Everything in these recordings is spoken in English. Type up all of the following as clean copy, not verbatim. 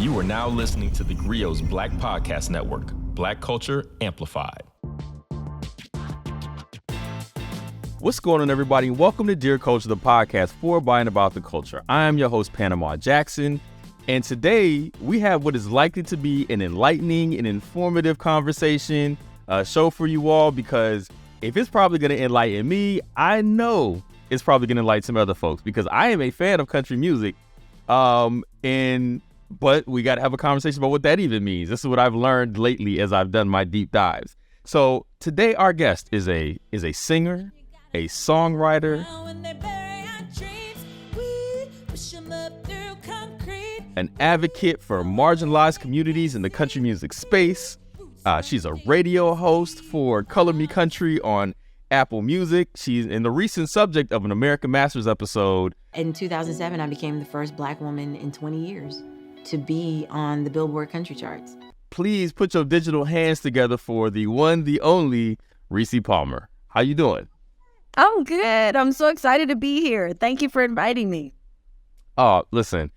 You are now listening to theGrio's Black Podcast Network, Black Culture Amplified. What's going on, everybody? Welcome to Dear Culture, the podcast for, by, and about the culture. I am your host, Panama Jackson, and today we have what is likely to be an enlightening and informative conversation show for you all, because if it's probably going to enlighten me, I know it's probably going to enlighten some other folks, because I am a fan of country music, but we got to have a conversation about what that even means. This is what I've learned lately as I've done my deep dives. So today our guest is a singer, a songwriter, an advocate for marginalized communities in the country music space. She's a radio host for Color Me Country on Apple Music. She's in the recent subject of an American Masters episode. In 2007, I became the first Black woman in 20 years to be on the Billboard country charts. Please put your digital hands together for the one, the only Rissi Palmer. How you doing? I'm good. I'm so excited to be here. Thank you for inviting me. Oh, listen,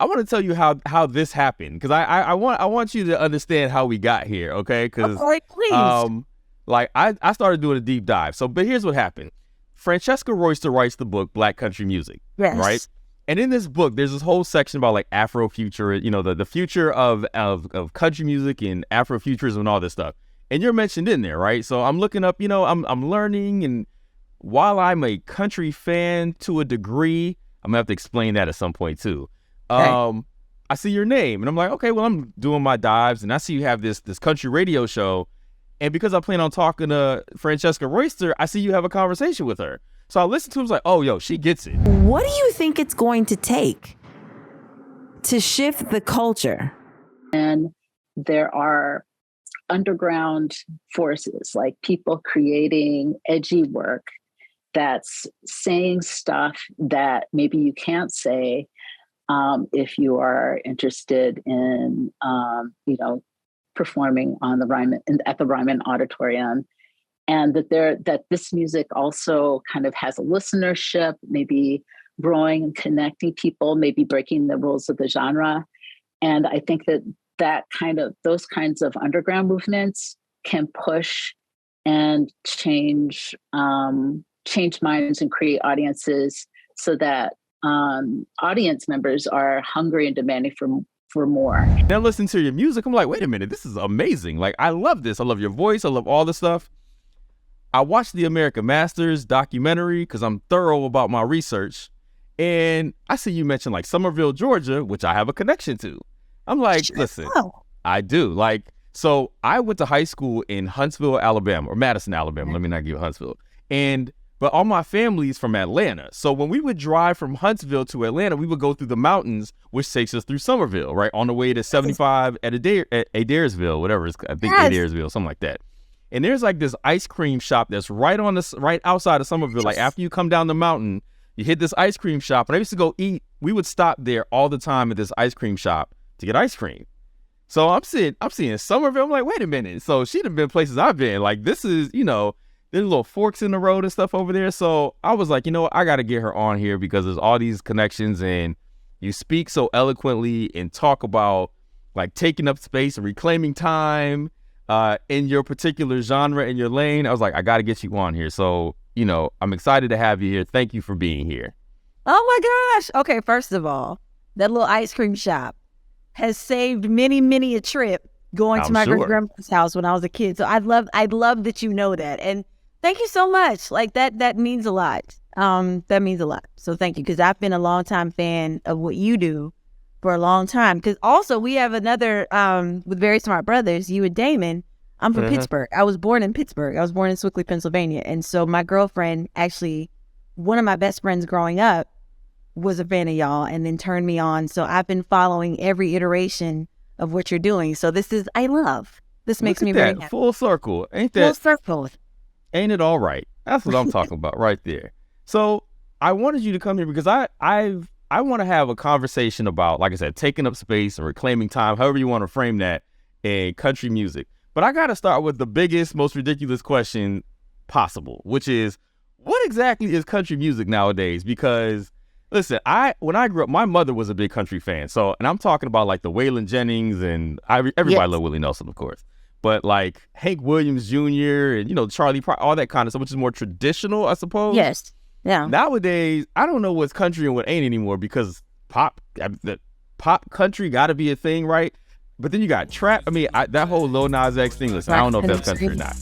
I want to tell you how this happened, because I want you to understand how we got here, okay? Because please. I started doing a deep dive. But here's what happened. Francesca Royster writes the book Black Country Music, yes, right? And in this book, there's this whole section about like Afrofuture, the future of country music and Afrofuturism and all this stuff. And you're mentioned in there, right? So I'm looking up, I'm learning, and while I'm a country fan to a degree, I'm gonna have to explain that at some point too. Okay. I see your name and I'm like, okay, well, I'm doing my dives and I see you have this country radio show. And because I plan on talking to Francesca Royster, I see you have a conversation with her. So I listened to it, I was like, oh, yo, she gets it. What do you think it's going to take to shift the culture? And there are underground forces, like people creating edgy work that's saying stuff that maybe you can't say if you are interested in, performing on at the Ryman Auditorium, and that this music also kind of has a listenership, maybe growing and connecting people, maybe breaking the rules of the genre. And I think those kinds of underground movements can push and change minds and create audiences, so that audience members are hungry and demanding for more. Now listening to your music, I'm like, wait a minute, this is amazing. Like, I love this. I love your voice. I love all the stuff. I watched the American Masters documentary because I'm thorough about my research. And I see you mention like Somerville, Georgia, which I have a connection to. I'm like, listen, I do. So I went to high school in Huntsville, Alabama, or Madison, Alabama. Let me not give Huntsville. But all my family's from Atlanta. So when we would drive from Huntsville to Atlanta, we would go through the mountains, which takes us through Somerville, right? On the way to 75 at Adairsville, whatever it's, I think yes. Adairsville, something like that. And there's like this ice cream shop that's right outside of Somerville. Yes. Like after you come down the mountain, you hit this ice cream shop. And I used to go eat. We would stop there all the time at this ice cream shop to get ice cream. So I'm seeing Somerville. I'm like, wait a minute. So she'd have been places I've been. Like, this is, there's little forks in the road and stuff over there. So I was like, I got to get her on here because there's all these connections, and you speak so eloquently and talk about like taking up space and reclaiming time in your particular genre, in your lane. I was like, I got to get you on here. So, I'm excited to have you here. Thank you for being here. Oh my gosh. Okay. First of all, that little ice cream shop has saved many, many a trip going to my great grandmother's house when I was a kid. So I'd love that you know that. And thank you so much. Like that means a lot. That means a lot. So thank you. Because I've been a longtime fan of what you do for a long time. Because also we have another, with Very Smart Brothers, you and Damon. I'm from Pittsburgh. I was born in Pittsburgh. I was born in Swickley, Pennsylvania. And so my girlfriend, actually, one of my best friends growing up, was a fan of y'all and then turned me on. So I've been following every iteration of what you're doing. So this makes me very happy. Full circle. Ain't that? Full circle. Ain't it all right? That's what I'm talking about right there. So I wanted you to come here because I want to have a conversation about, like I said, taking up space and reclaiming time, however you want to frame that, in country music. But I got to start with the biggest, most ridiculous question possible, which is, what exactly is country music nowadays? Because Listen, when I grew up, my mother was a big country fan. So, and I'm talking about like the Waylon Jennings and everybody loved Willie Nelson, of course. But like Hank Williams Jr. and, you know, Charlie Pryor, all that kind of stuff, which is more traditional, I suppose. Yes. Yeah. Nowadays, I don't know what's country and what ain't anymore because pop country got to be a thing, right? But then you got trap. I mean, that whole Lil Nas X thing, listen, I don't know if that's country or not.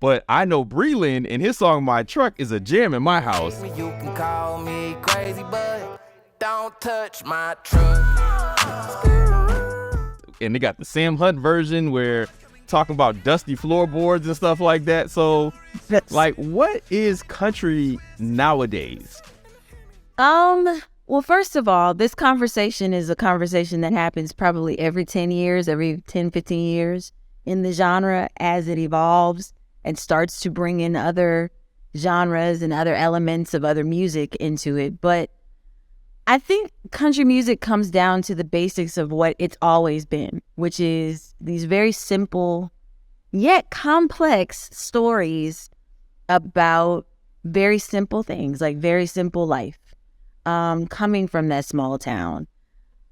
But I know Breland and his song My Truck is a jam in my house. You can call me crazy, but don't touch my truck. And they got the Sam Hunt version where talking about dusty floorboards and stuff like that. So, like, what is country nowadays? Well, first of all, this conversation is a conversation that happens probably every 10 years, every 10, 15 years in the genre as it evolves and starts to bring in other genres and other elements of other music into it. But I think country music comes down to the basics of what it's always been, which is these very simple yet complex stories about very simple things, like very simple life. Coming from that small town,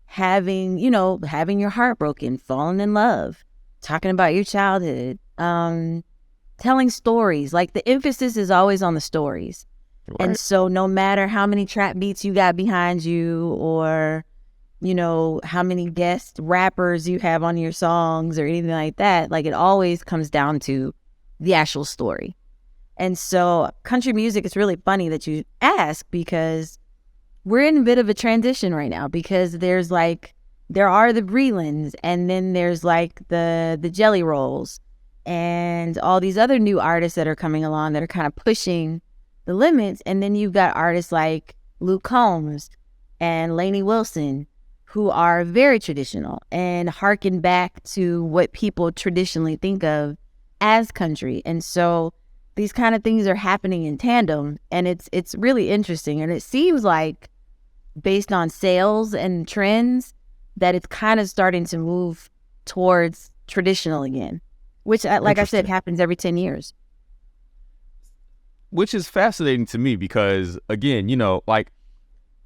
having your heart broken, falling in love, talking about your childhood, telling stories. Like the emphasis is always on the stories. Right. And so no matter how many trap beats you got behind you or, you know, how many guest rappers you have on your songs or anything like that, like it always comes down to the actual story. And so country music, it's really funny that you ask because we're in a bit of a transition right now because there are the Brelands and then there's like the Jelly Rolls and all these other new artists that are coming along that are kind of pushing the limits. And then you've got artists like Luke Combs and Lainey Wilson who are very traditional and harken back to what people traditionally think of as country. And so these kind of things are happening in tandem and it's really interesting. And it seems like based on sales and trends, that it's kind of starting to move towards traditional again, which, like I said, happens every 10 years. Which is fascinating to me because, again, you know, like,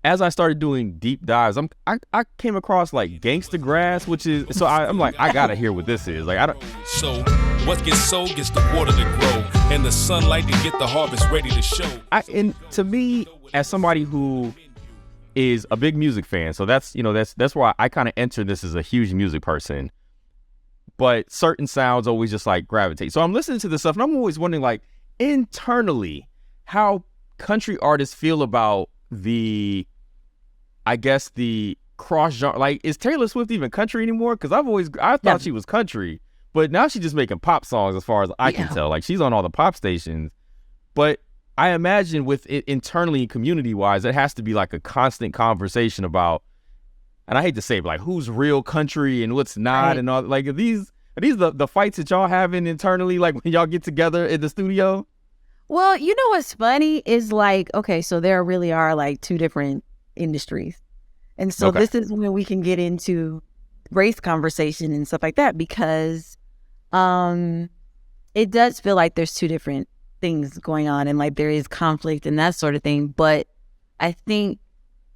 as I started doing deep dives, I came across, like, Gangster Grass, which is, so I'm like, I gotta hear what this is. Like, I don't. So, what gets sold gets the water to grow, and the sunlight to get the harvest ready to show. And to me, as somebody who is a big music fan, so that's why I kind of enter this as a huge music person, but certain sounds always just like gravitate. So I'm listening to this stuff and I'm always wondering, like, internally how country artists feel about the cross genre. Like, is Taylor Swift even country anymore? Because I thought she was country, but now she's just making pop songs as far as I can tell. Like, she's on all the pop stations, but I imagine with it internally, community-wise, it has to be like a constant conversation about, and I hate to say it, but like who's real country and what's not, right. And all. Like, are these the fights that y'all having internally, like when y'all get together in the studio? Well, you know what's funny is like, okay, so there really are like two different industries. And so This is when we can get into race conversation and stuff like that because it does feel like there's two different things going on and like there is conflict and that sort of thing. But I think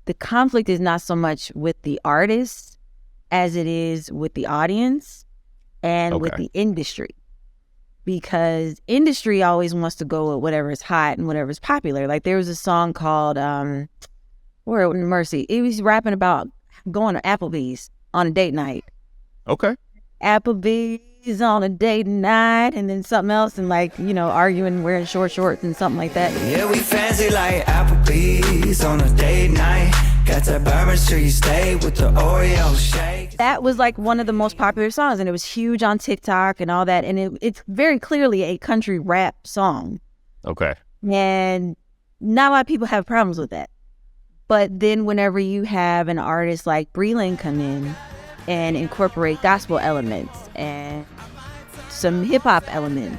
the conflict is not so much with the artists as it is with the audience and with the industry, because industry always wants to go with whatever is hot and whatever is popular. Like there was a song called Lord Mercy. He was rapping about going to Applebees on a date night. Okay. Applebees on a date night, and then something else, and like, you know, arguing, wearing short shorts and something like that. Yeah, we fancy like Applebees on a date night. Got that Bourbon Street steak with the Oreo shake. That was like one of the most popular songs, and it was huge on TikTok and all that, and it's very clearly a country rap song. Okay. And not a lot of people have problems with that. But then whenever you have an artist like Breland come in and incorporate gospel elements and some hip-hop elements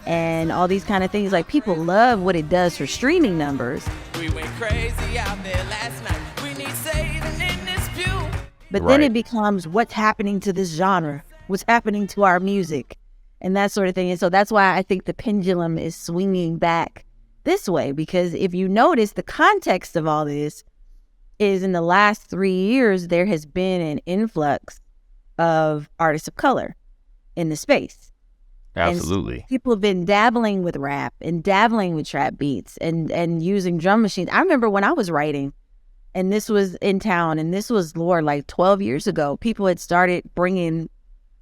and all these kind of things, like people love what it does for streaming numbers. We went crazy out there last night. We need saving in this view. But then it becomes what's happening to this genre, what's happening to our music and that sort of thing. And so that's why I think the pendulum is swinging back this way, because if you notice, the context of all this is in the last 3 years, there has been an influx of artists of color in the space. Absolutely. And so people have been dabbling with rap and dabbling with trap beats and using drum machines. I remember when I was writing, and this was in town, and this was, Lord, like 12 years ago, people had started bringing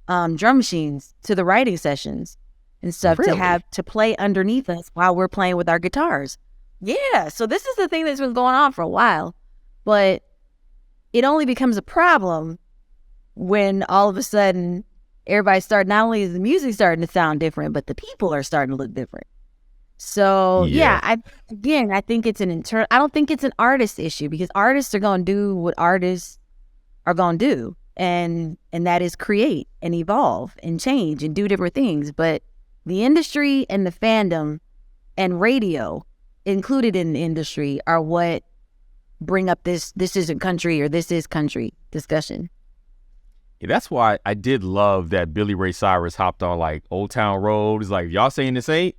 drum machines to the writing sessions and stuff to play underneath us while we're playing with our guitars. Yeah, so this is the thing that's been going on for a while, but it only becomes a problem when all of a sudden everybody not only is the music starting to sound different, but the people are starting to look different. So I think it's I don't think it's an artist issue, because artists are going to do what artists are going to do. And that is create and evolve and change and do different things. But the industry and the fandom and radio included in the industry are what bring up this isn't country or this is country discussion. Yeah, that's why I did love that Billy Ray Cyrus hopped on like Old Town Road. He's like, y'all saying this ain't?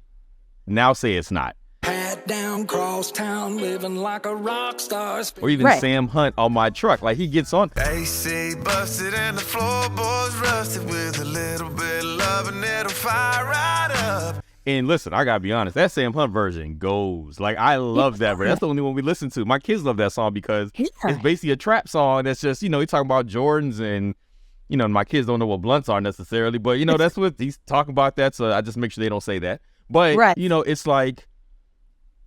Now say it's not. Hat down, cross town, living like a rock star. Or even Sam Hunt on My Truck. Like, he gets on. AC busted and the floorboards rusted, with a little bit of love and it'll fire right up. And listen, I gotta be honest, that Sam Hunt version goes. Like, I love that version. That's the only one we listen to. My kids love that song because it's basically a trap song that's just, he's talking about Jordans and, my kids don't know what blunts are necessarily, but, that's what he's talking about that, so I just make sure they don't say that. But, it's like,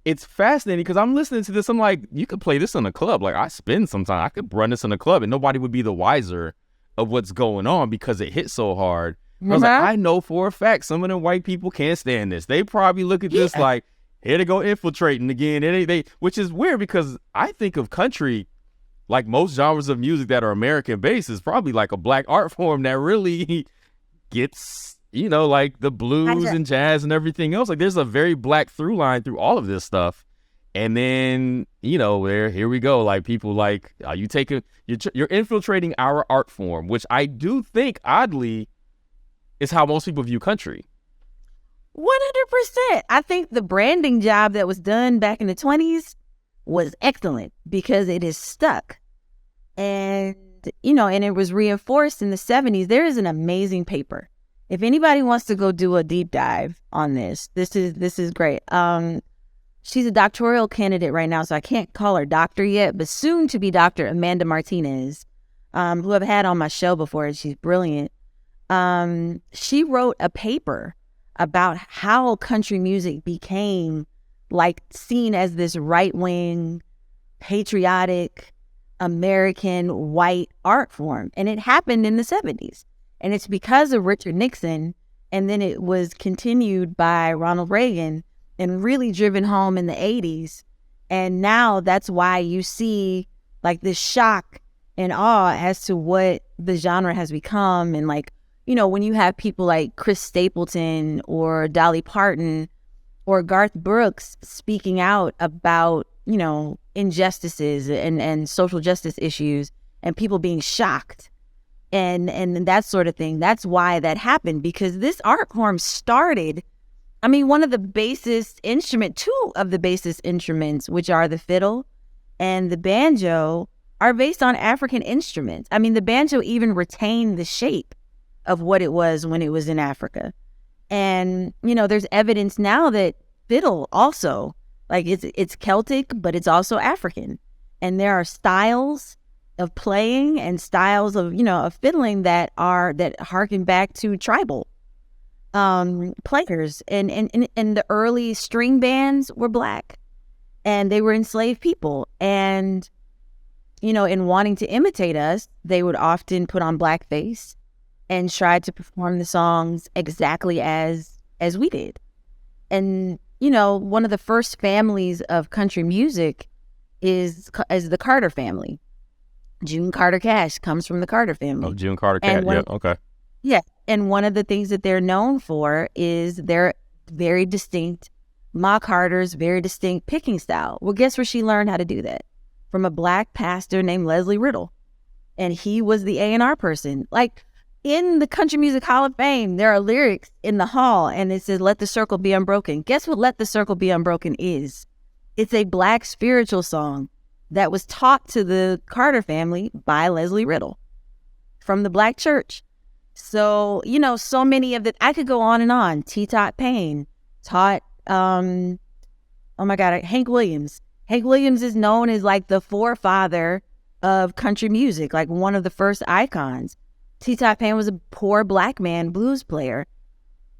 it's fascinating because I'm listening to this. I'm like, you could play this in a club. Like, I could run this in a club and nobody would be the wiser of what's going on because it hit so hard. I was like, I know for a fact some of them white people can't stand this. They probably look at this like, here they go infiltrating again. Which is weird because I think of country, like most genres of music that are American based, is probably like a black art form that really gets, like the blues and jazz and everything else. Like, there's a very black through line through all of this stuff. And then, here we go. Like, people like, you're infiltrating our art form, which I do think, oddly, is how most people view country. 100%. I think the branding job that was done back in the 20s was excellent because it is stuck. And, and it was reinforced in the 70s. There is an amazing paper. If anybody wants to go do a deep dive on this is great. She's a doctoral candidate right now, so I can't call her doctor yet, but soon to be Dr. Amanda Martinez, who I've had on my show before, and she's brilliant. She wrote a paper about how country music became like seen as this right-wing, patriotic, American white art form. And it happened in the 70s. And it's because of Richard Nixon. And then it was continued by Ronald Reagan and really driven home in the 80s. And now that's why you see like this shock and awe as to what the genre has become. And like, when you have people like Chris Stapleton or Dolly Parton or Garth Brooks speaking out about, injustices and social justice issues and people being shocked and that sort of thing. That's why that happened, because this art form started, one of the bassist instrument, two of the bassist instruments, which are the fiddle and the banjo, are based on African instruments. The banjo even retained the shape of what it was when it was in Africa. And, there's evidence now that fiddle also, like it's Celtic, but it's also African. And there are styles of playing and styles of, of fiddling that harken back to tribal players. And the early string bands were black and they were enslaved people. And, in wanting to imitate us, they would often put on blackface and tried to perform the songs exactly as we did. And, one of the first families of country music is the Carter family. June Carter Cash comes from the Carter family. Oh, June Carter Cash, yeah, okay. Yeah, and one of the things that they're known for is their very distinct, Ma Carter's very distinct picking style. Well, guess where she learned how to do that? From a black pastor named Leslie Riddle. And he was the A&R person. Like, in the Country Music Hall of Fame, there are lyrics in the hall, and it says, "Let the circle be unbroken." Guess what "Let the Circle Be Unbroken" is? It's a Black spiritual song that was taught to the Carter family by Leslie Riddle from the Black church. So, you know, so many of I could go on and on. T-Tot Payne taught, oh my God, Hank Williams. Hank Williams is known as like the forefather of country music, like one of the first icons. T-Tot Payne was a poor Black man blues player.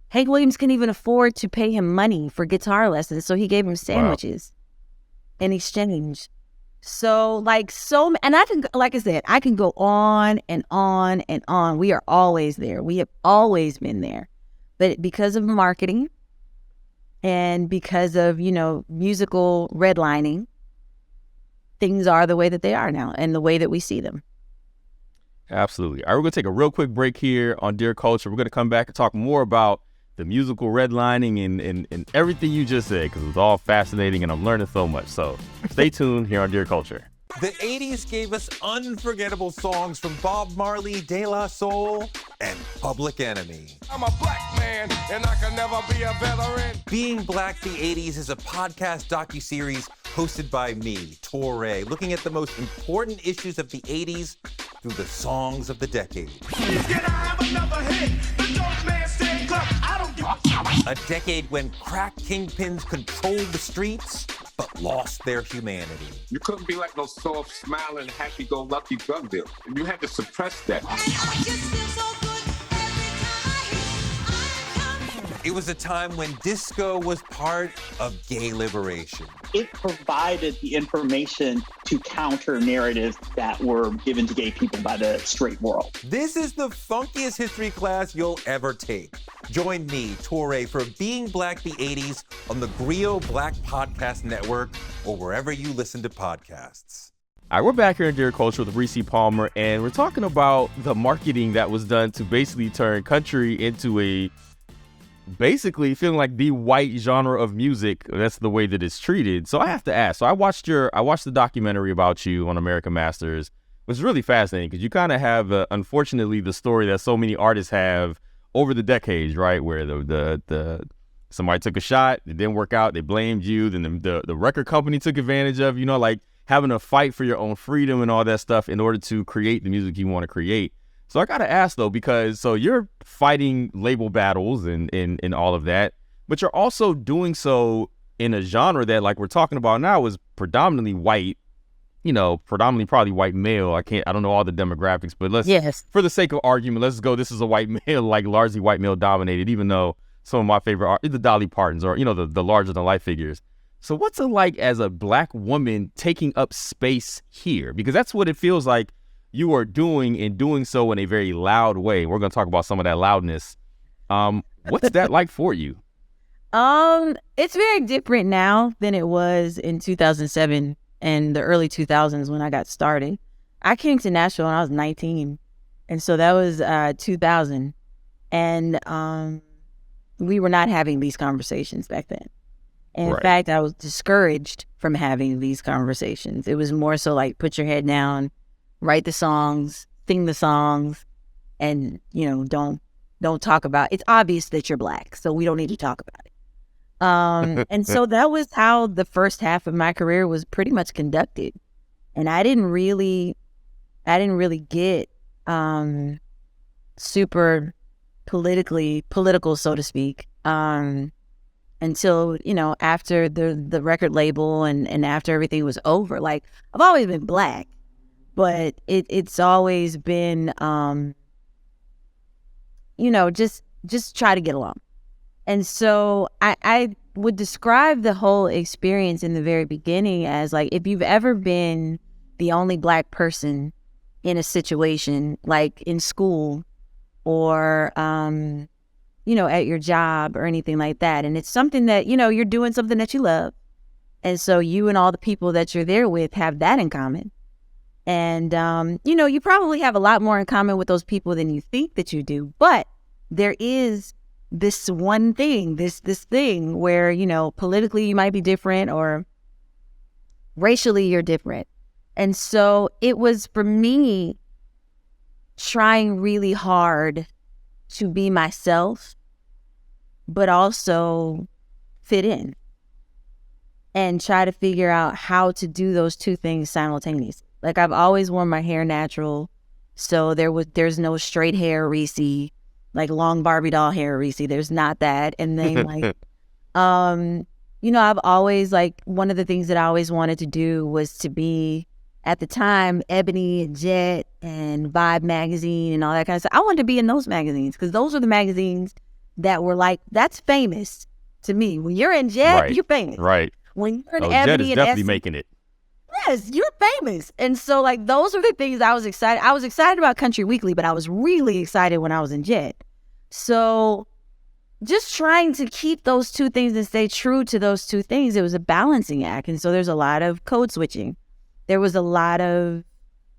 Hank Williams couldn't even afford to pay him money for guitar lessons, so he gave him sandwiches in exchange. So and I can, like I said, I can go on and on and on. We are always there. We have always been there. But because of marketing and because of, you know, musical redlining, things are the way that they are now and the way that we see them. Absolutely. All right, we're going to take a real quick break here on Dear Culture. We're going to come back and talk more about the musical redlining and everything you just said, because it was all fascinating and I'm learning so much. So stay tuned here on Dear Culture. The 80s gave us unforgettable songs from Bob Marley, De La Soul, and Public Enemy. I'm a black man, and I can never be a veteran. Being Black the 80s is a podcast docuseries hosted by me, Touré, looking at the most important issues of the 80s through the songs of the decade. A decade when crack kingpins controlled the streets, but lost their humanity. You couldn't be like no soft, smiling, happy-go-lucky drug dealer. You had to suppress that. It was a time when disco was part of gay liberation. It provided the information to counter narratives that were given to gay people by the straight world. This is the funkiest history class you'll ever take. Join me, Touré, for Being Black the 80s on the GRIO Black Podcast Network or wherever you listen to podcasts. All right, we're back here in Dear Culture with Rissi Palmer, and we're talking about the marketing that was done to basically turn country into basically feeling like the white genre of music. That's the way that it's treated. So I have to ask. So I watched the documentary about you on American Masters. It was really fascinating because you kind of have, unfortunately, the story that so many artists have over the decades, right? Where the somebody took a shot, it didn't work out, they blamed you, then the record company took advantage of, you know, like having to fight for your own freedom and all that stuff in order to create the music you want to create. So I got to ask, though, because so you're fighting label battles and all of that, but you're also doing so in a genre that, like we're talking about now, is predominantly white, you know, predominantly probably white male. I don't know all the demographics, but for the sake of argument, let's go. This is a white male, like largely white male dominated, even though some of my favorite are the Dolly Partons or, you know, the larger than life figures. So what's it like as a Black woman taking up space here? Because that's what it feels like you are doing, and doing so in a very loud way. We're going to talk about some of that loudness. What's that like for you? It's very different now than it was in 2007 and the early 2000s when I got started. I came to Nashville when I was 19, and so that was 2000. And we were not having these conversations back then. And in fact, I was discouraged from having these conversations. It was more so like, put your head down, write the songs, sing the songs, and, you know, don't talk about it. It's obvious that you're Black, so we don't need to talk about it. And so that was how the first half of my career was pretty much conducted. And I didn't really get super political, so to speak, until, you know, after the record label and after everything was over. Like, I've always been Black, but it's always been, you know, just try to get along. And so I would describe the whole experience in the very beginning as like, if you've ever been the only Black person in a situation, like in school or, you know, at your job or anything like that, and it's something that, you know, you're doing something that you love. And so you and all the people that you're there with have that in common. And, you know, you probably have a lot more in common with those people than you think that you do. But there is this one thing, this thing where, you know, politically you might be different or racially you're different. And so it was, for me, trying really hard to be myself, but also fit in and try to figure out how to do those two things simultaneously. Like, I've always worn my hair natural, so there's no straight hair Rissi, like long Barbie doll hair Rissi. There's not that. And then like, you know, I've always, like, one of the things that I always wanted to do was to be, at the time, Ebony and Jet and Vibe magazine and all that kind of stuff. I wanted to be in those magazines because those are the magazines that were like, that's famous to me. When you're in Jet, you're famous. Right. When you're in Jet Ebony is and definitely making it. Yes, you're famous. And so, like, those are the things I was excited. I was excited about Country Weekly, but I was really excited when I was in Jet. So just trying to keep those two things and stay true to those two things, it was a balancing act. And so there's a lot of code switching. There was a lot of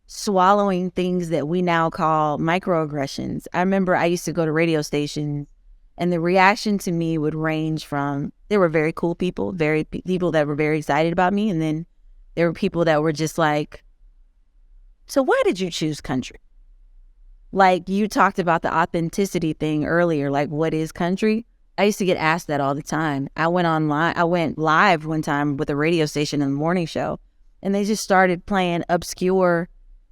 swallowing things that we now call microaggressions. I remember I used to go to radio stations, and the reaction to me would range from, there were very cool people, people that were very excited about me, and then there were people that were just like, so why did you choose country? Like, you talked about the authenticity thing earlier, like, what is country? I used to get asked that all the time. I went live one time with a radio station in the morning show, and they just started playing obscure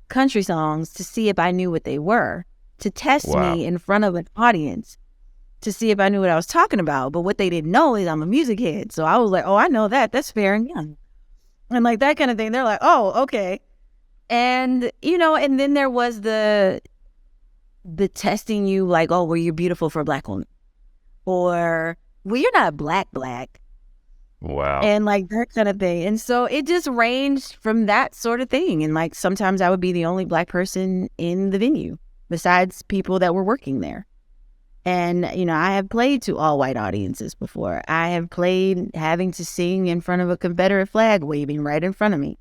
country songs to see if I knew what they were, to test me in front of an audience, to see if I knew what I was talking about. But what they didn't know is I'm a music head. So I was like, oh, I know that. That's Fair and Young. And like that kind of thing. They're like, oh, okay. And, you know, and then there was the testing you, like, oh, well, you're beautiful for a Black woman. Or, well, you're not black. Wow. And like that kind of thing. And so it just ranged from that sort of thing. And like sometimes I would be the only Black person in the venue besides people that were working there. And, you know, I have played to all white audiences before. I have played having to sing in front of a Confederate flag waving right in front of me.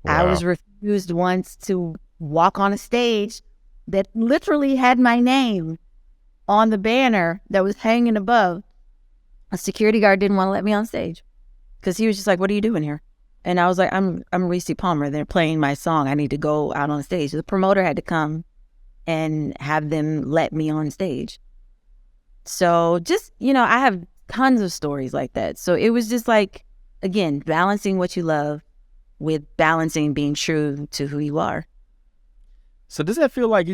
Wow. I was refused once to walk on a stage that literally had my name on the banner that was hanging above. A security guard didn't want to let me on stage because he was just like, what are you doing here? And I was like, I'm Rissi Palmer. They're playing my song. I need to go out on stage. The promoter had to come and have them let me on stage. So just, you know, I have tons of stories like that. So it was just like, again, balancing what you love with balancing being true to who you are. So does that feel like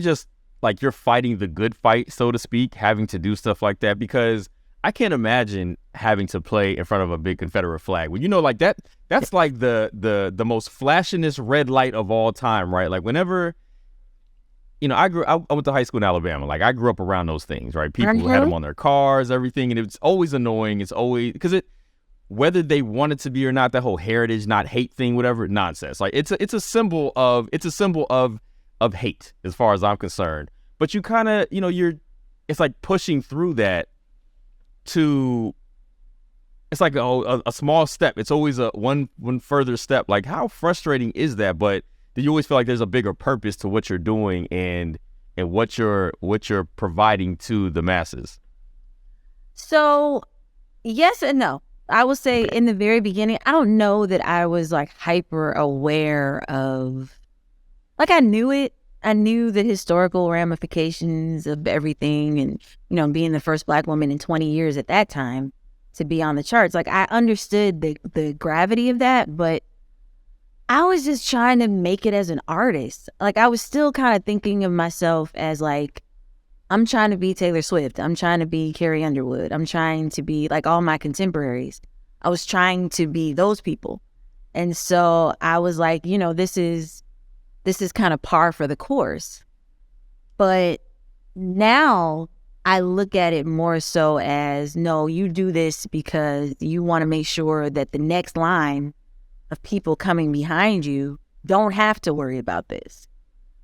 you're fighting the good fight, so to speak, having to do stuff like that? Because I can't imagine having to play in front of a big Confederate flag. Well, you know, like that's like the most flashingest red light of all time, right? Like whenever, you know, I went to high school in Alabama. Like I grew up around those things, right? People who had them on their cars, everything. And it's always annoying. It's always, because whether they want it to be or not, that whole heritage, not hate thing, whatever, nonsense. Like it's a symbol of hate as far as I'm concerned. But you kind of, you know, it's like pushing through that to, it's like a small step. It's always a one further step. Like how frustrating is that? But do you always feel like there's a bigger purpose to what you're doing and what you're providing to the masses? So yes and no. I will say in the very beginning, I don't know that I was like hyper aware of, like I knew it. I knew the historical ramifications of everything and, you know, being the first Black woman in 20 years at that time to be on the charts. Like I understood the gravity of that, but I was just trying to make it as an artist. Like I was still kind of thinking of myself as like, I'm trying to be Taylor Swift. I'm trying to be Carrie Underwood. I'm trying to be like all my contemporaries. I was trying to be those people. And so I was like, you know, this is kind of par for the course. But now I look at it more so as, no, you do this because you want to make sure that the next line of people coming behind you don't have to worry about this.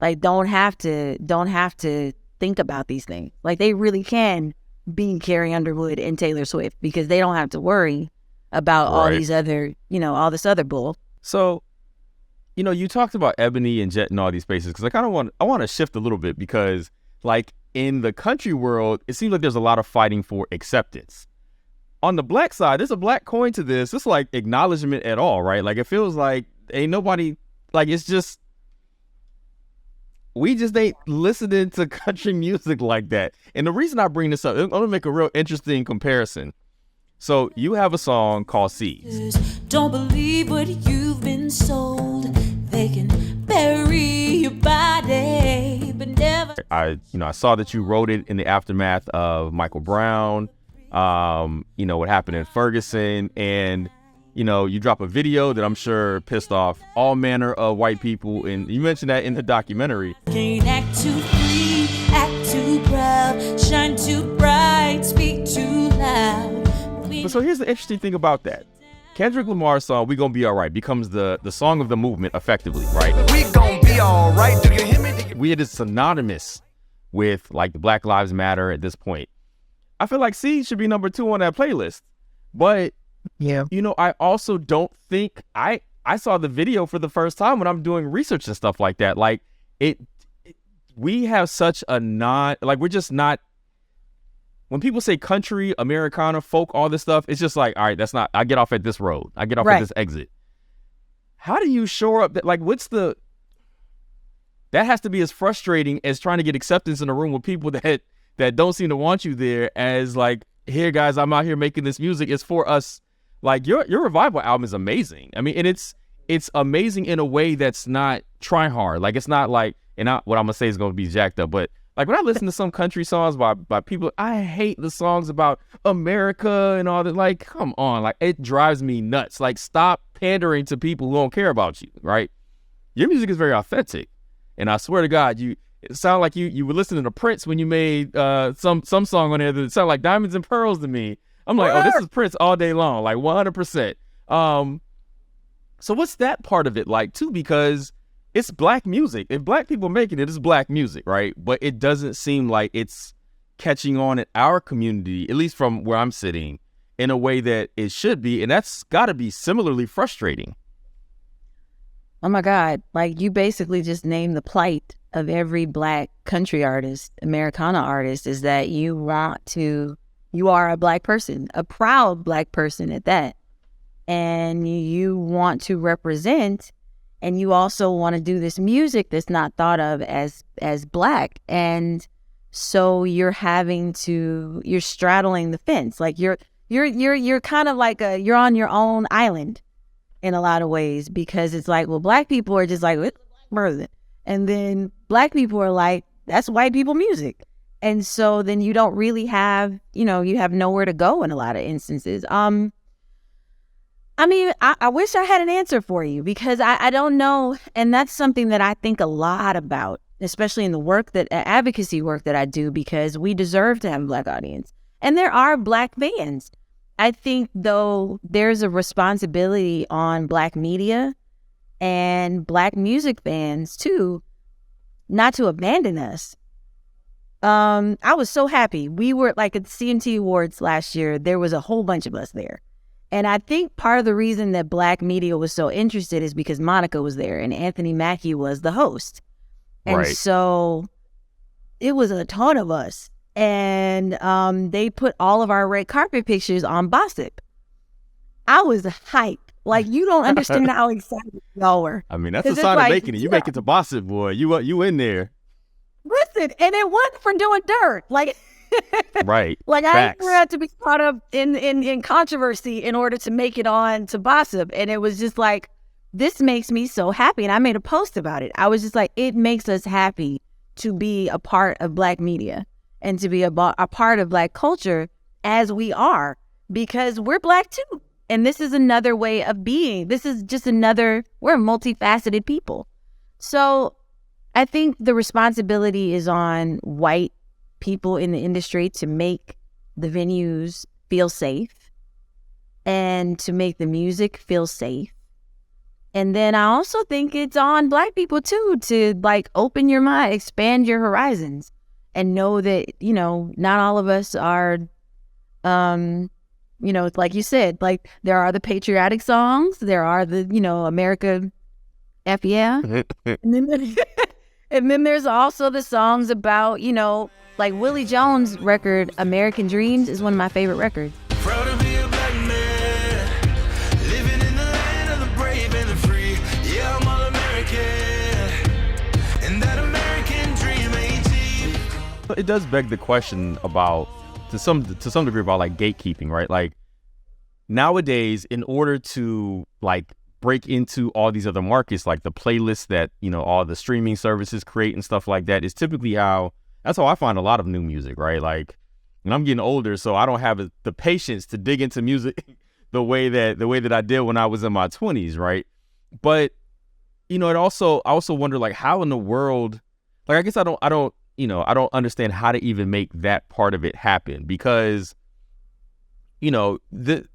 Like, don't have to think about these things. Like, they really can be Carrie Underwood and Taylor Swift because they don't have to worry about all these other, you know, all this other bull. So, you know, you talked about Ebony and Jet and all these spaces because I want to shift a little bit because, like, in the country world, it seems like there's a lot of fighting for acceptance. On the Black side, there's a Black coin to this. It's like acknowledgement at all, right? Like, it feels like ain't nobody, like, it's just, we just ain't listening to country music like that. And the reason I bring this up, I'm going to make a real interesting comparison. So you have a song called Seeds. Don't believe what you've been sold. They can bury your body, but never. I saw that you wrote it in the aftermath of Michael Brown, what happened in Ferguson, and you drop a video that I'm sure pissed off all manner of white people, and you mentioned that in the documentary. Can't act too free, act too proud, shine too bright, speak too loud. So here's the interesting thing about that. Kendrick Lamar's song, We Gonna Be Alright, becomes the song of the movement effectively, right? We gon' be alright. Do you hear me? It is synonymous with like the Black Lives Matter at this point. I feel like C should be number 2 on that playlist. But yeah, I also don't think I saw the video for the first time when I'm doing research and stuff like that. Like we have such a we're just not. When people say country, Americana, folk, all this stuff, it's just like, all right, I get off at this road. I get off at this exit. How do you shore up that? Like, that has to be as frustrating as trying to get acceptance in a room with people that don't seem to want you there as like, here, guys, I'm out here making this music. It's for us. Like, your Revival album is amazing. I mean, and it's amazing in a way that's not trying hard. Like, it's not like, what I'm going to say is going to be jacked up, but like when I listen to some country songs by people, I hate the songs about America and all that. Like, come on, like it drives me nuts. Like, stop pandering to people who don't care about you, right? Your music is very authentic, and I swear to God, it sounded like you were listening to Prince when you made some song on there that sounded like Diamonds and Pearls to me. I'm like, oh, this is Prince all day long, like 100%. So what's that part of it like too? Because it's Black music. If Black people making it, it's Black music, right? But it doesn't seem like it's catching on in our community, at least from where I'm sitting, in a way that it should be. And that's got to be similarly frustrating. Oh my God. Like, you basically just named the plight of every Black country artist, Americana artist, is that you are a Black person, a proud Black person at that. And you want to represent. And you also want to do this music that's not thought of as Black. And so you're straddling the fence. Like you're kind of like you're on your own island in a lot of ways, because it's like, well, Black people are just like, and then Black people are like, that's white people music. And so then you don't really have, you have nowhere to go in a lot of instances. I mean, I wish I had an answer for you, because I don't know. And that's something that I think a lot about, especially in the advocacy work that I do, because we deserve to have a Black audience. And there are Black fans. I think, though, there's a responsibility on Black media and Black music fans, too, not to abandon us. I was so happy. We were like at the CMT Awards last year. There was a whole bunch of us there. And I think part of the reason that Black media was so interested is because Monica was there and Anthony Mackie was the host. And so it was a ton of us. And they put all of our red carpet pictures on Bossip. I was hyped. Like, you don't understand how excited y'all were. I mean, that's a sign of making it. You make it to Bossip, boy. You in there. Listen, and it wasn't for doing dirt. Like... Right. Like, I had to be caught up in controversy in order to make it on to Bossip. And it was just like, this makes me so happy. And I made a post about it. I was just like, it makes us happy to be a part of Black media and to be a part of Black culture as we are, because we're Black too. And this is another way of being. This is just we're multifaceted people. So I think the responsibility is on white people in the industry to make the venues feel safe and to make the music feel safe. And then I also think it's on Black people too to like open your mind, expand your horizons, and know that, not all of us are, like you said, like there are the patriotic songs, there are the, America F yeah. And then there's also the songs about, like Willie Jones' record, American Dreams, is one of my favorite records. Proud to be a Black man, living in the land of the brave and the free. Yeah, I'm all American, and that American it does beg the question about to some degree about like gatekeeping, right? Like nowadays, in order to like break into all these other markets, like the playlists that, you know, all the streaming services create and stuff like that, is typically that's how I find a lot of new music, right? Like, and I'm getting older, so I don't have the patience to dig into music the way that I did when I was in my 20s, right? But you know, I also wonder like how in the world, like I guess I don't understand how to even make that part of it happen, because you know, the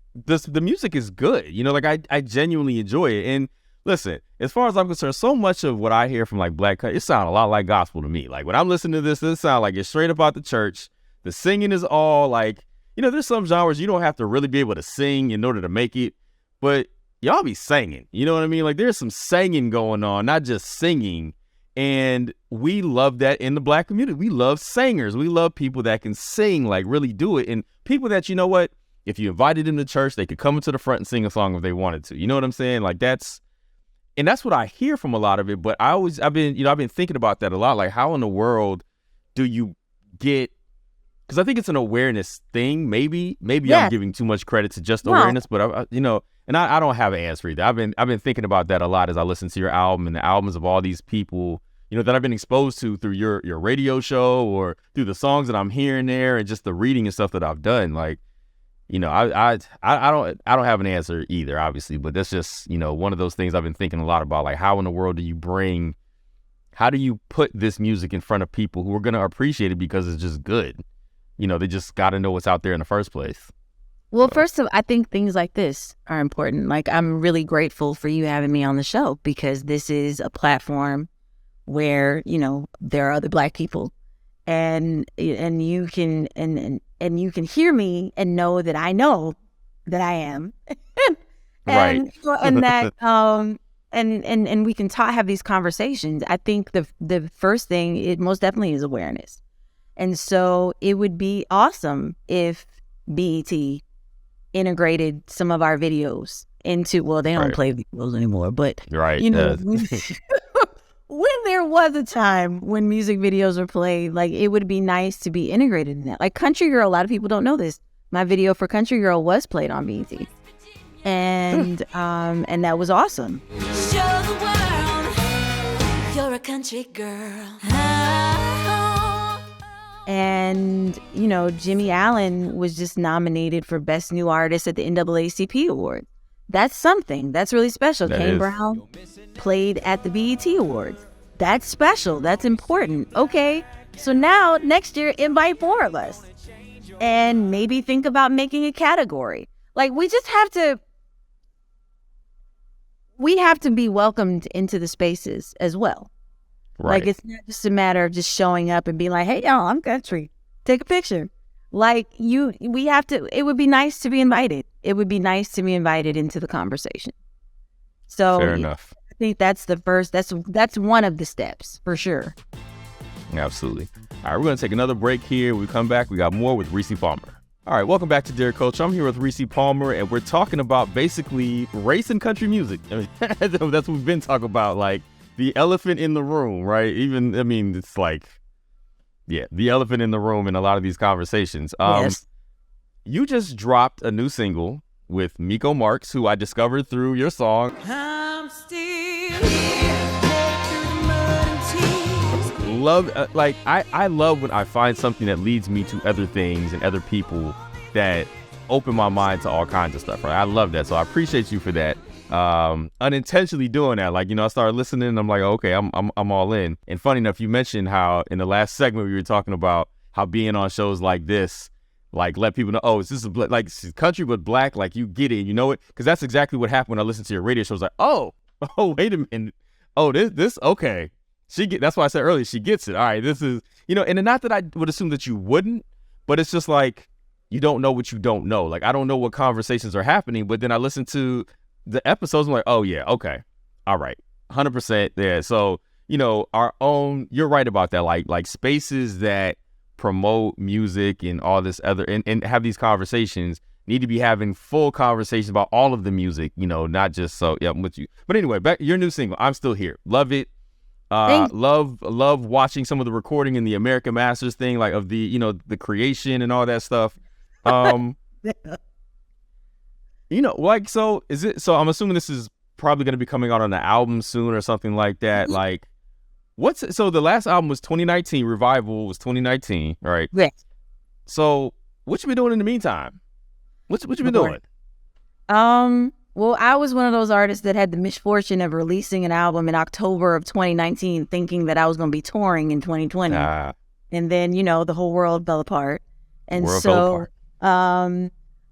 music is good, you know, like I genuinely enjoy it. And listen, as far as I'm concerned, so much of what I hear from like black country, it sounds a lot like gospel to me. Like when I'm listening to this sounds like it's straight up out the church. The singing is all like, you know, there's some genres you don't have to really be able to sing in order to make it, but y'all be singing, you know what I mean? Like there's some singing going on, not just singing. And we love that in the black community. We love singers. We love people that can sing, like really do it. And people that, you know what, if you invited them to church, they could come into the front and sing a song if they wanted to. You know what I'm saying? Like that's what I hear from a lot of it. But I've been thinking about that a lot. Like how in the world do you get, because I think it's an awareness thing. Maybe I'm giving too much credit to just awareness, but I don't have an answer either. I've been thinking about that a lot as I listen to your album and the albums of all these people, you know, that I've been exposed to through your radio show or through the songs that I'm hearing there and just the reading and stuff that I've done. Like, you know, I don't have an answer either, obviously, but that's just, you know, one of those things I've been thinking a lot about. Like, how in the world how do you put this music in front of people who are going to appreciate it because it's just good? You know, they just got to know what's out there in the first place. Well, first of all, I think things like this are important. Like, I'm really grateful for you having me on the show, because this is a platform where, you know, there are other Black people, and you can and you can hear me and know that I I am, right, and that and we can have these conversations. I think the first thing, it most definitely is awareness. And so it would be awesome if BET integrated some of our videos into, well, they don't play videos anymore, but you know, when there was a time when music videos were played, like it would be nice to be integrated in that. Like Country Girl, a lot of people don't know this. My video for Country Girl was played on BET. And that was awesome. Show the world you're a country girl. And, you know, Jimmy Allen was just nominated for Best New Artist at the NAACP Awards. That's something. That's really special. Kane Brown played at the BET Awards. That's special. That's important. Okay, so now next year, invite more of us. And maybe think about making a category. Like, we have to be welcomed into the spaces as well. Right. Like, it's not just a matter of just showing up and being like, hey, y'all, I'm country. Take a picture. Like, it would be nice to be invited. It would be nice to be invited into the conversation. So fair enough. I think that's the first, that's one of the steps for sure. Absolutely. All right, we're going to take another break here. When we come back, we got more with Rissi Palmer. All right, welcome back to Dear Culture. I'm here with Rissi Palmer, and we're talking about basically race and country music. I mean, that's what we've been talking about, like the elephant in the room, right? Even, I mean, it's like, yeah, the elephant in the room in a lot of these conversations. Yes. You just dropped a new single with Miko Marks, who I discovered through your song. I'm still here, through the mud and tears. Love, I love when I find something that leads me to other things and other people that open my mind to all kinds of stuff, right? I love that. So I appreciate you for that. Unintentionally doing that. Like, you know, I started listening and I'm like, okay, I'm all in. And funny enough, you mentioned how in the last segment we were talking about how being on shows like this, like, let people know, oh, is this like country but Black? Like, you get it, you know it? Because that's exactly what happened when I listened to your radio show. I was like, oh, wait a minute. Oh, this, okay. That's why I said earlier, she gets it. All right, this is, you know, and not that I would assume that you wouldn't, but it's just like, you don't know what you don't know. Like, I don't know what conversations are happening, but then I listen to the episodes, I'm like, oh yeah, okay. All right. 100% there. So, you know, you're right about that. Like spaces that promote music and all this other, and have these conversations, need to be having full conversations about all of the music, you know, not just, so yeah, I'm with you. But anyway, back your new single, I'm Still Here. Love it. Love watching some of the recording in the American Masters thing, like of the the creation and all that stuff. Like, so is it? So I'm assuming this is probably going to be coming out on an album soon or something like that. Like, so the last album was 2019. Revival was 2019, right? Yes. So what you been doing in the meantime? What you been doing? Well, I was one of those artists that had the misfortune of releasing an album in October of 2019, thinking that I was going to be touring in 2020. And then, the whole world fell apart. And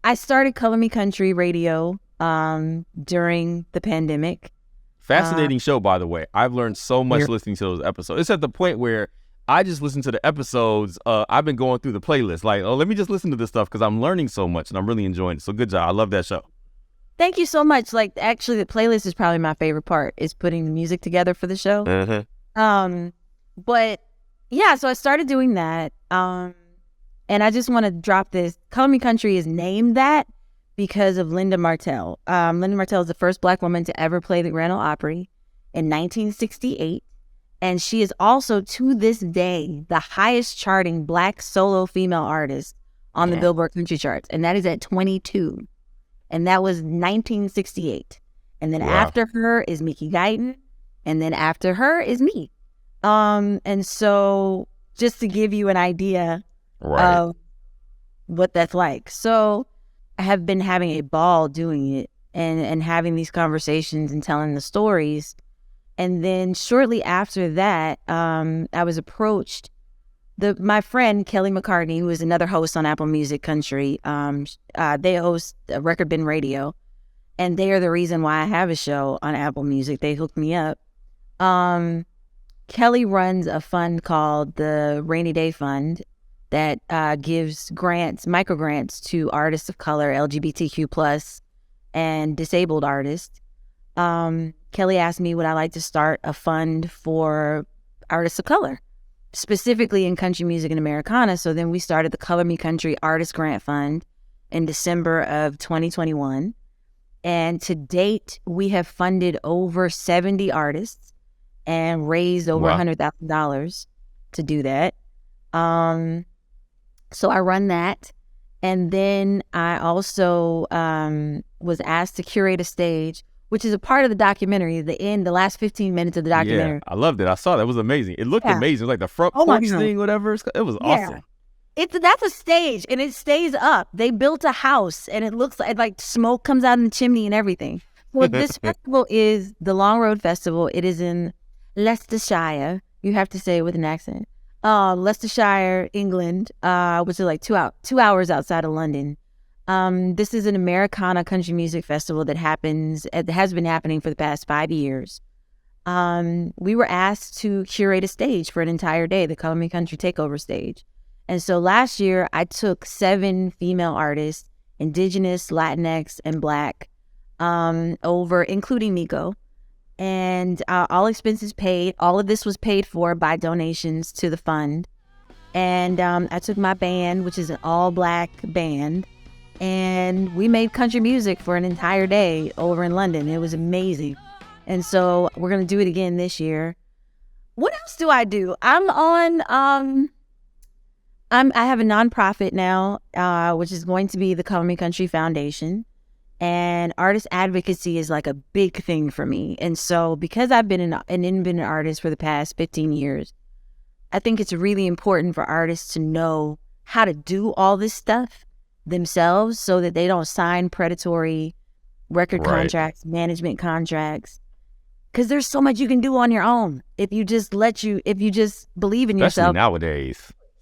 I started Color Me Country radio during the pandemic. Fascinating show, by the way. I've learned so much listening to those episodes. It's at the point where I just listen to the episodes. I've been going through the playlist. Like, let me just listen to this stuff because I'm learning so much and I'm really enjoying it. So good job. I love that show. Thank you so much. Like, actually, the playlist is probably my favorite part, is putting the music together for the show. But yeah, so I started doing that. And I just want to drop this. Color Me Country is named that because of Linda Martell. Linda Martell is the first Black woman to ever play the Grand Ole Opry in 1968. And she is also, to this day, the highest charting Black solo female artist on the Billboard Country charts. And that is at 22. And that was 1968. And then after her is Mickey Guyton. And then after her is me. And so just to give you an idea of what that's like. So I have been having a ball doing it and having these conversations and telling the stories. And then shortly after that, I was approached. My friend Kelly McCartney, who is another host on Apple Music Country, they host Record Bin Radio, and they are the reason why I have a show on Apple Music. They hooked me up. Kelly runs a fund called the Rainy Day Fund that gives micro grants to artists of color, LGBTQ+, and disabled artists. Kelly asked me would I like to start a fund for artists of color, specifically in country music and Americana. So then we started the Color Me Country Artist Grant Fund in December of 2021. And to date, we have funded over 70 artists and raised over $100,000 to do that. So I run that. And then I also was asked to curate a stage, which is a part of the documentary, the last 15 minutes of the documentary. Yeah, I loved it. I saw that. It was amazing. It looked amazing. It was like the front porch thing, whatever. It was awesome. That's a stage, and it stays up. They built a house, and it looks like smoke comes out in the chimney and everything. Well, this festival is the Long Road Festival. It is in Leicestershire. You have to say it with an accent. Leicestershire, England, which is like 2 hours outside of London. This is an Americana country music festival that has been happening for the past 5 years. We were asked to curate a stage for an entire day, the Color Me Country Takeover stage. And so last year I took 7 female artists, Indigenous, Latinx, and Black, over, including Nico. And all expenses paid. All of this was paid for by donations to the fund. And I took my band, which is an all-Black band, and we made country music for an entire day over in London. It was amazing. And so we're going to do it again this year. What else do I do? I'm on, I have a nonprofit now, which is going to be the Color Me Country Foundation. And artist advocacy is like a big thing for me. And so because I've been an independent artist for the past 15 years, I think it's really important for artists to know how to do all this stuff themselves so that they don't sign predatory record contracts, management contracts. Because there's so much you can do on your own if you just believe in yourself.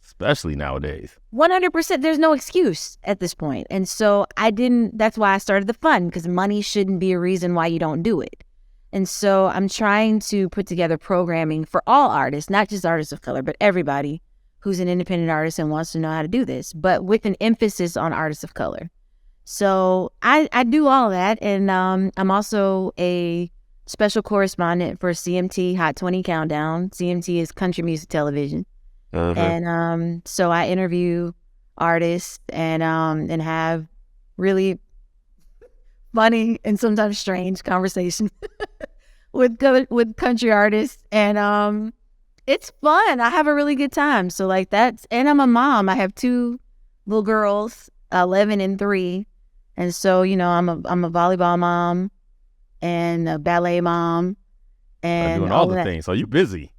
Especially nowadays. 100%. There's no excuse at this point. And so that's why I started the fund, because money shouldn't be a reason why you don't do it. And so I'm trying to put together programming for all artists, not just artists of color, but everybody who's an independent artist and wants to know how to do this, but with an emphasis on artists of color. So I do all that. And I'm also a special correspondent for CMT Hot 20 Countdown. CMT is country music television. And so I interview artists and have really funny and sometimes strange conversations with country artists, and it's fun. I have a really good time. So like and I'm a mom. I have 2 little girls, 11 and 3, and so I'm a volleyball mom and a ballet mom, and doing all the things. So you're busy.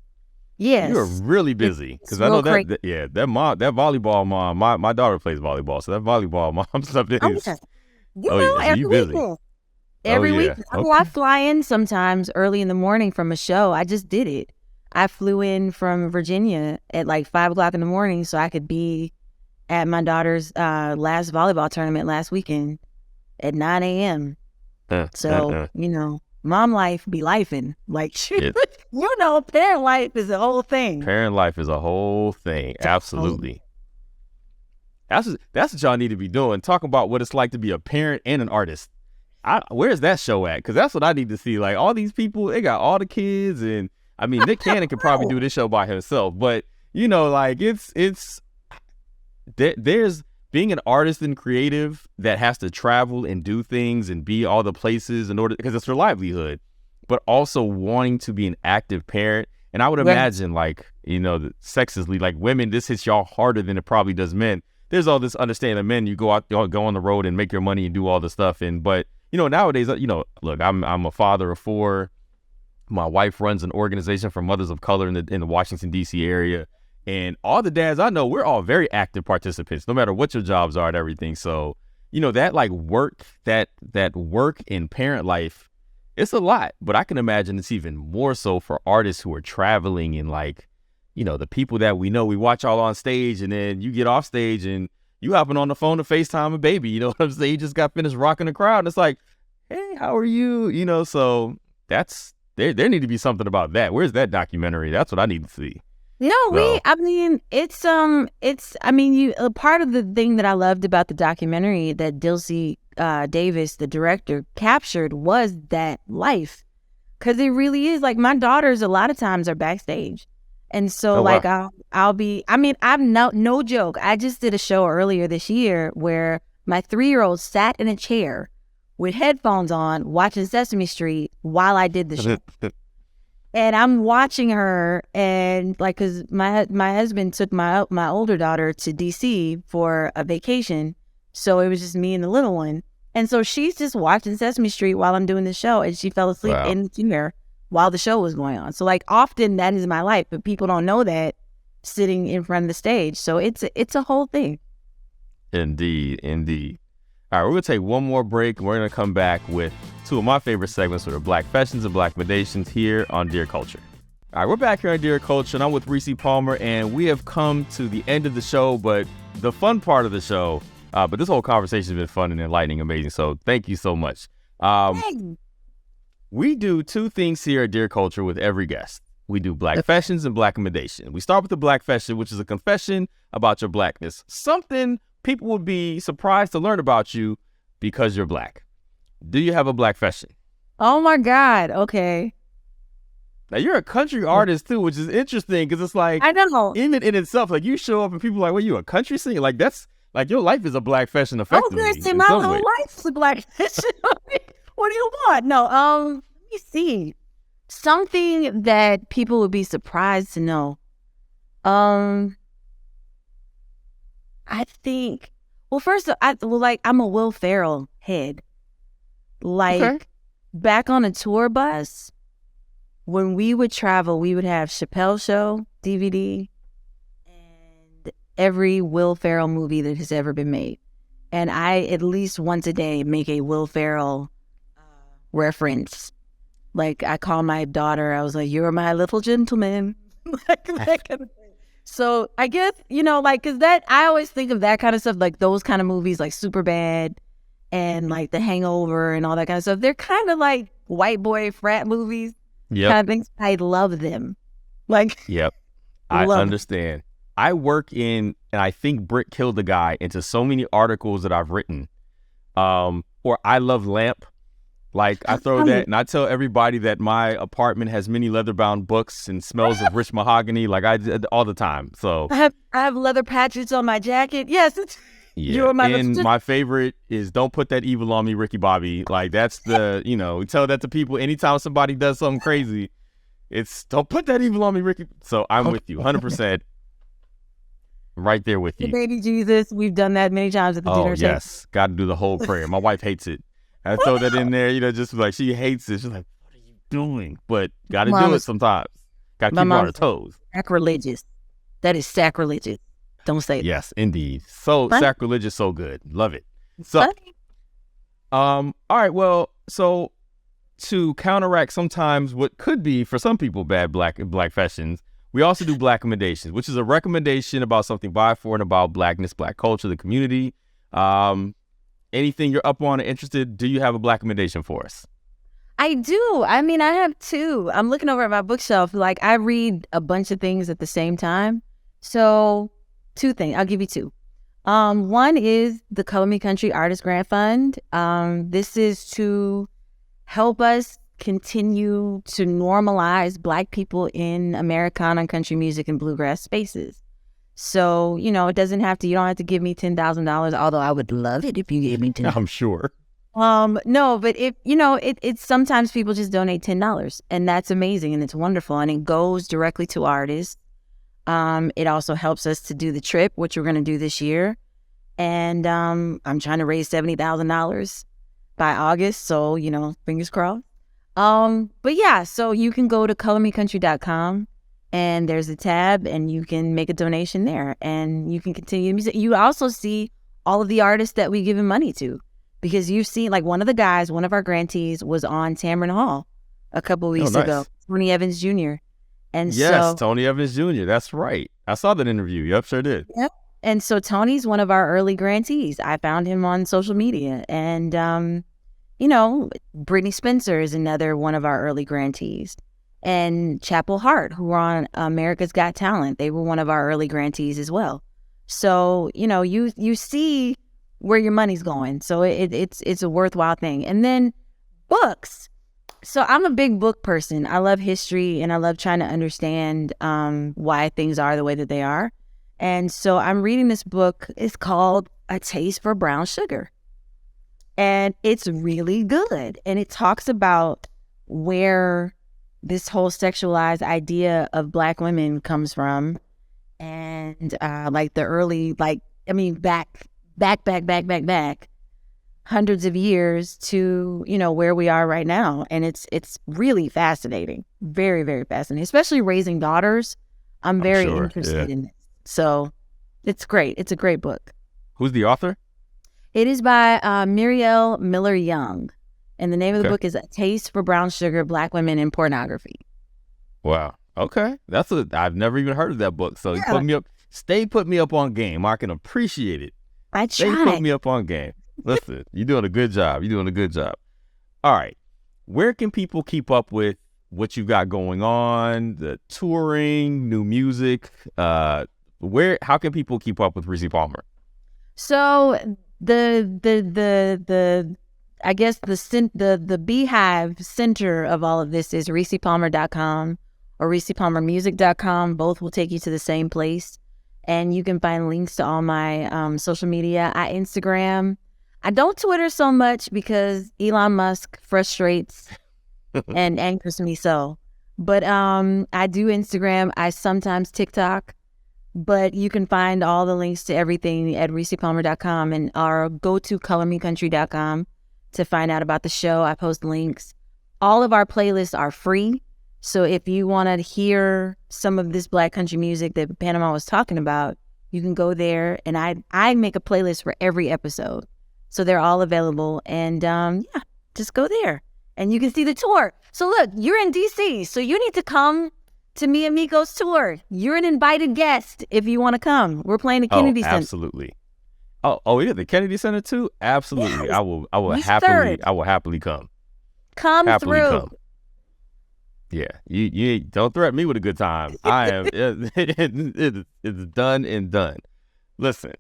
Yes, you're really busy because I know that volleyball mom. My daughter plays volleyball, so that volleyball mom stuff is. Every busy. weekend. Every week. I fly in sometimes early in the morning from a show. I just did it. I flew in from Virginia at like 5 o'clock in the morning so I could be at my daughter's last volleyball tournament last weekend at 9 a.m. Mom life be lifing. Like, parent life is a whole thing. Parent life is a whole thing. Absolutely. That's what y'all need to be doing. Talk about what it's like to be a parent and an artist. Where's that show at? Because that's what I need to see. Like, all these people, they got all the kids, and I mean, Nick Cannon could probably do this show by himself. But there's being an artist and creative that has to travel and do things and be all the places in order, because it's their livelihood, but also wanting to be an active parent. And I would imagine, sexistly, like women, this hits y'all harder than it probably does men. There's all this understanding of men. You go out, go on the road and make your money and do all this stuff. But nowadays, look, I'm a father of 4. My wife runs an organization for mothers of color in the Washington, D.C. area. And all the dads I know, we're all very active participants, no matter what your jobs are and everything. So, that work in parent life, it's a lot. But I can imagine it's even more so for artists who are traveling and the people that we know, we watch all on stage, and then you get off stage and you hopping on the phone to FaceTime a baby. You know what I'm saying? You just got finished rocking the crowd. And it's like, hey, how are you? So that's, there need to be something about that. Where's that documentary? That's what I need to see. Part of the thing that I loved about the documentary that Dilsey Davis, the director, captured was that life. Because it really is, like, my daughters a lot of times are backstage. And so I'll be, I'm no joke. I just did a show earlier this year where my 3-year-old sat in a chair with headphones on watching Sesame Street while I did the show. And I'm watching her, and because my husband took my older daughter to DC for a vacation, so it was just me and the little one. And so she's just watching Sesame Street while I'm doing the show, and she fell asleep in the chair while the show was going on. So often that is my life, but people don't know that sitting in front of the stage. So it's a whole thing. Indeed. All right, we're going to take one more break, and we're going to come back with 2 of my favorite segments, which are Black Fashions and Black Mendations, here on Dear Culture. All right, we're back here on Dear Culture, and I'm with Rissi Palmer, and we have come to the end of the show, but the fun part of the show, but this whole conversation has been fun and enlightening, amazing, so thank you so much. We do 2 things here at Dear Culture with every guest. We do Black Fashions and Black Mendations. We start with the Black Fashion, which is a confession about your Blackness. Something people would be surprised to learn about you because you're Black. Do you have a Black fashion? Oh my God. Okay. Now you're a country artist too, which is interesting because it's like, I know, even in itself, like you show up and people are like, well, you a country singer? Like that's like your life is a Black fashion effectively. Oh, my whole life is a Black fashion. What do you want? No, let me see. Something that people would be surprised to know. I think, first, I'm a Will Ferrell head. Back on a tour bus, when we would travel, we would have Chappelle Show DVD and every Will Ferrell movie that has ever been made. And I, at least once a day, make a Will Ferrell reference. Like, I call my daughter, I was like, you're my little gentleman. That kind of thing. So I guess, because I always think of that kind of stuff, like those kind of movies, like Superbad and like The Hangover and all that kind of stuff. They're kind of like white boy frat movies. Yep. Kind of things. I love them. Yep. I understand. I work in, and I think Brick killed the guy into so many articles that I've written. Or I love lamp. Like I throw that and I tell everybody that my apartment has many leather-bound books and smells of rich mahogany, like I did all the time. So I have leather patches on my jacket. Yes, Yeah, and my favorite is "Don't Put That Evil on Me, Ricky Bobby." Like that's the, we tell that to people anytime somebody does something crazy. It's "Don't put that evil on me, Ricky." So I'm with you, 100%. Right there with you. The baby Jesus, we've done that many times at the dinner table. Oh yes, got to do the whole prayer. My wife hates it. I throw that in there, just like she hates it. She's like, "What are you doing?" But got to do it sometimes. Got to keep her on her toes. Sacrilegious. That is sacrilegious. Don't say it. Yes, indeed. So sacrilegious, so good. Love it. So, all right. Well, so to counteract sometimes what could be for some people bad black fashions, we also do Black Recommendations, which is a recommendation about something by, for, and about Blackness, Black culture, the community. Anything you're up on or interested? Do you have a Black recommendation for us? I do. I mean, I have two. I'm looking over at my bookshelf. Like, I read a bunch of things at the same time. So, two things. I'll give you two. One is the Color Me Country Artist Grant Fund. This is to help us continue to normalize Black people in Americana country music and bluegrass spaces. So, it doesn't have to, you don't have to give me $10,000, although I would love it if you gave me $10,000. I'm sure. No, but if, it's sometimes people just donate $10 and that's amazing and it's wonderful and it goes directly to artists. It also helps us to do the trip, which we're going to do this year. And I'm trying to raise $70,000 by August. So, fingers crossed. But yeah, so you can go to colormecountry.com and there's a tab and you can make a donation there and you can continue music. You also see all of the artists that we given money to, because you've seen, like, one of our grantees was on Tamron Hall a couple of weeks ago, Tony Evans Jr. And yes, Tony Evans Jr. That's right. I saw that interview. Yep, sure did. Yep. And so Tony's one of our early grantees. I found him on social media. And, Brittany Spencer is another one of our early grantees. And Chapel Hart, who were on America's Got Talent, they were one of our early grantees as well. So, you see where your money's going. So it's a worthwhile thing. And then books. So I'm a big book person. I love history and I love trying to understand why things are the way that they are. And so I'm reading this book. It's called A Taste for Brown Sugar. And it's really good. And it talks about where this whole sexualized idea of Black women comes from. And like the early, back hundreds of years to, where we are right now. And it's really fascinating. Very, very fascinating, especially raising daughters. I'm very interested in it. So it's great. It's a great book. Who's the author? It is by Muriel Miller Young. And the name of the book is A Taste for Brown Sugar, Black Women in Pornography. Wow. Okay. I've never even heard of that book. So you put me up on game. I can appreciate it. I try. Stay put me up on game. Listen, you're doing a good job. All right. Where can people keep up with what you got going on, the touring, new music? How can people keep up with Rissi Palmer? So I guess the beehive center of all of this is RissiPalmer.com or RissiPalmerMusic.com. Both will take you to the same place. And you can find links to all my social media. I Instagram. I don't Twitter so much because Elon Musk frustrates and angers me so. But I do Instagram. I sometimes TikTok. But you can find all the links to everything at RissiPalmer.com or go to ColorMeCountry.com to find out about the show. I post links. All of our playlists are free. So if you want to hear some of this Black country music that Panama was talking about, you can go there. And I make a playlist for every episode. So they're all available. And just go there. And you can see the tour. So look, you're in D.C., so you need to come to Me and Miko's tour. You're an invited guest if you want to come. We're playing the Kennedy Center. Absolutely. Oh yeah, the Kennedy Center too? Absolutely. Yes. I will happily come. Come through. Yeah, you don't threaten me with a good time. I am. It's done and done. Listen,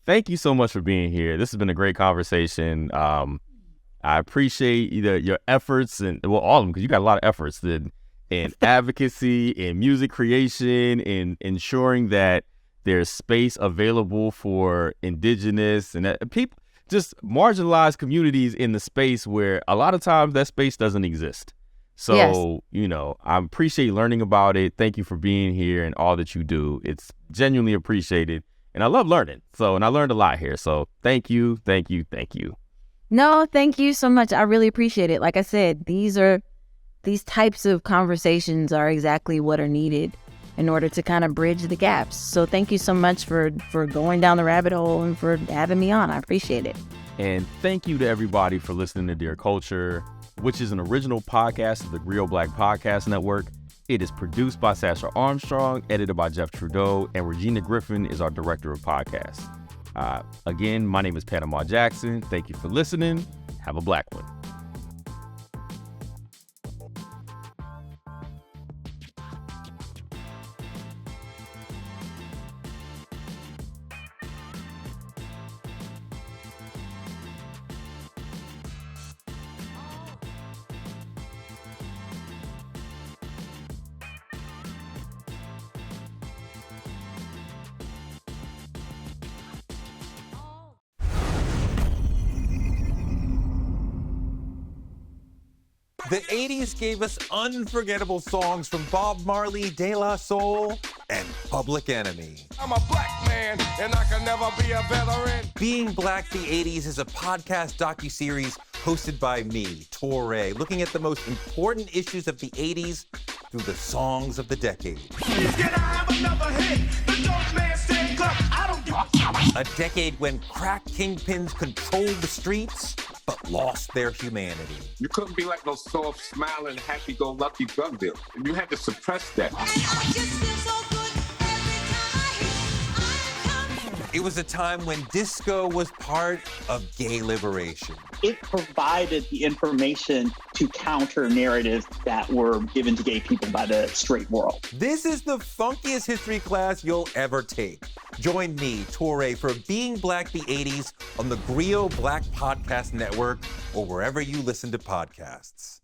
thank you so much for being here. This has been a great conversation. I appreciate your efforts and all of them, because you got a lot of efforts in advocacy, in music creation, in ensuring that there's space available for indigenous and people, just marginalized communities in the space where a lot of times that space doesn't exist. So, I appreciate learning about it. Thank you for being here and all that you do. It's genuinely appreciated. And I love learning. And I learned a lot here. So thank you, thank you, thank you. No, thank you so much. I really appreciate it. Like I said, these types of conversations are exactly what are needed in order to kind of bridge the gaps. So thank you so much for going down the rabbit hole and for having me on. I appreciate it. And thank you to everybody for listening to Dear Culture, which is an original podcast of the theGrio Black Podcast Network. It is produced by Sasha Armstrong, edited by Jeff Trudeau, and Regina Griffin is our director of podcasts. Again, my name is Panama Jackson. Thank you for listening. Have a black one. The 80s gave us unforgettable songs from Bob Marley, De La Soul, and Public Enemy. I'm a black man, and I can never be a veteran. Being Black the 80s is a podcast docuseries hosted by me, Touré, looking at the most important issues of the 80s through the songs of the decade. Can I have another hit? The dope man stand up. I don't give a decade when crack kingpins controlled the streets, but lost their humanity. You couldn't be like no soft, smiling, happy-go-lucky drug dealer. You had to suppress that. It was a time when disco was part of gay liberation. It provided the information to counter narratives that were given to gay people by the straight world. This is the funkiest history class you'll ever take. Join me, Touré, for Being Black the 80s on the theGrio Black Podcast Network or wherever you listen to podcasts.